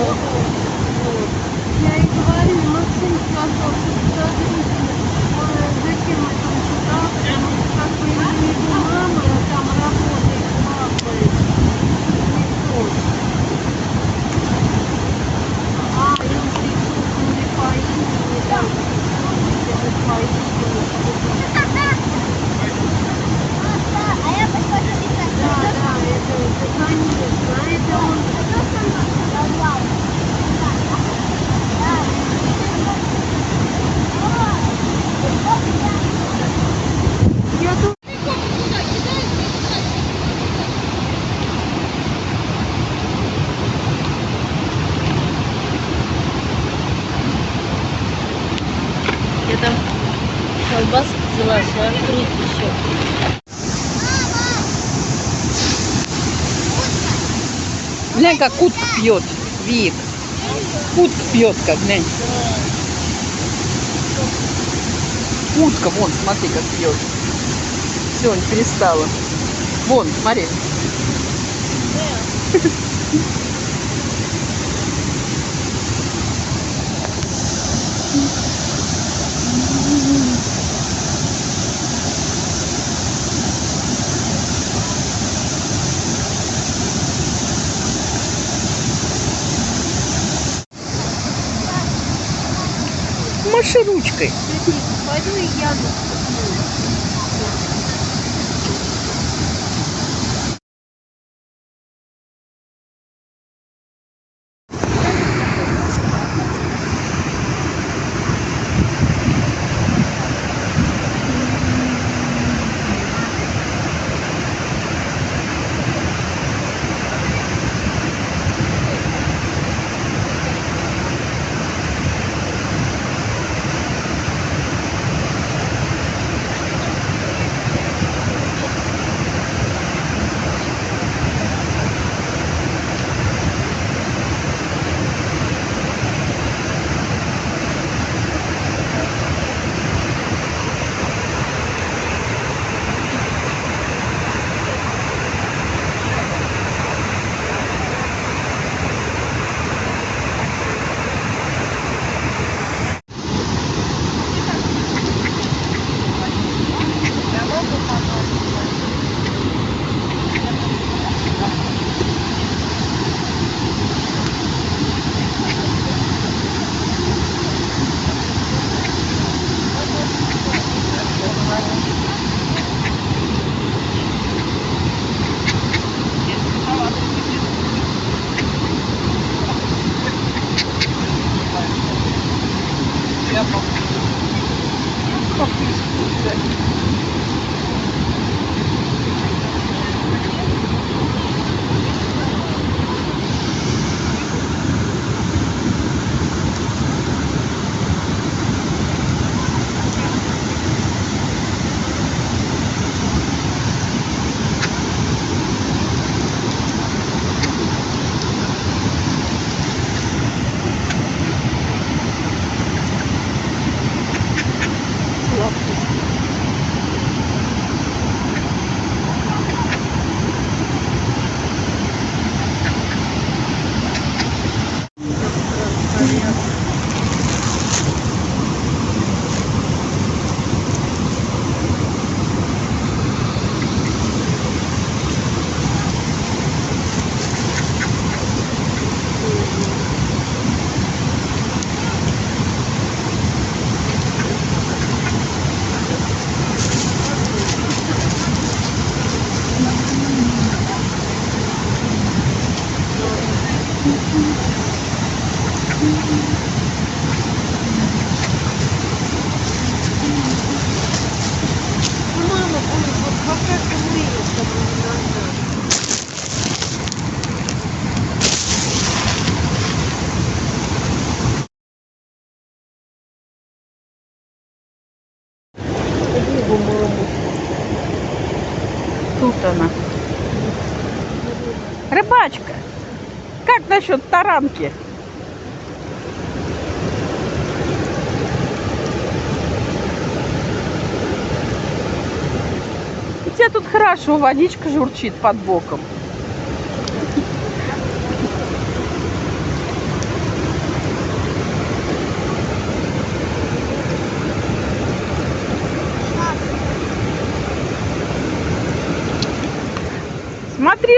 Вот. Я и говорю, Максим сказал, что подождите, зачем мы там сюда, потому что как бы его мама там работает, папа, никто. И он пришел не по имени, там, по имени. Да, это конечно, это он. Я думаю, я там колбаску взяла, шваркрут еще. Глянь, как утка пьет, Вик. Утка пьет, как, глянь. Утка, вон, смотри, как пьет. Все, не перестала. Вон, смотри. Маши ручкой. Пойду и я. Тут она. Рыбачка, как насчет таранки? У тебя тут хорошо, водичка журчит под боком.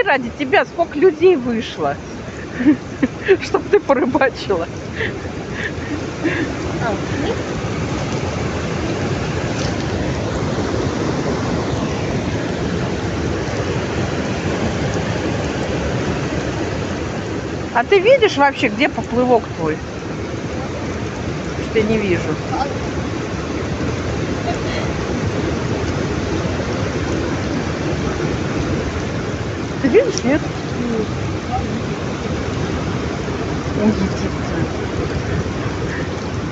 ради тебя сколько людей вышло, чтоб ты порыбачила. А ты видишь вообще, где поплывок твой? Что я не вижу. Ты видишь, нет? Ой, иди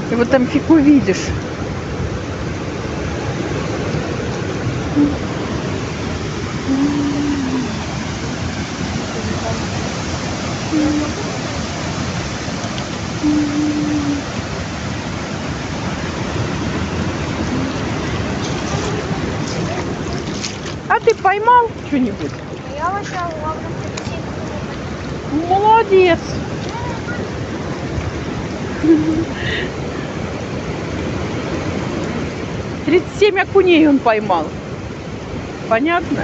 ты. Его там фиг увидишь. А ты поймал что-нибудь? Я вообще ловлю 37. Молодец. — 37 окуней он поймал. Понятно?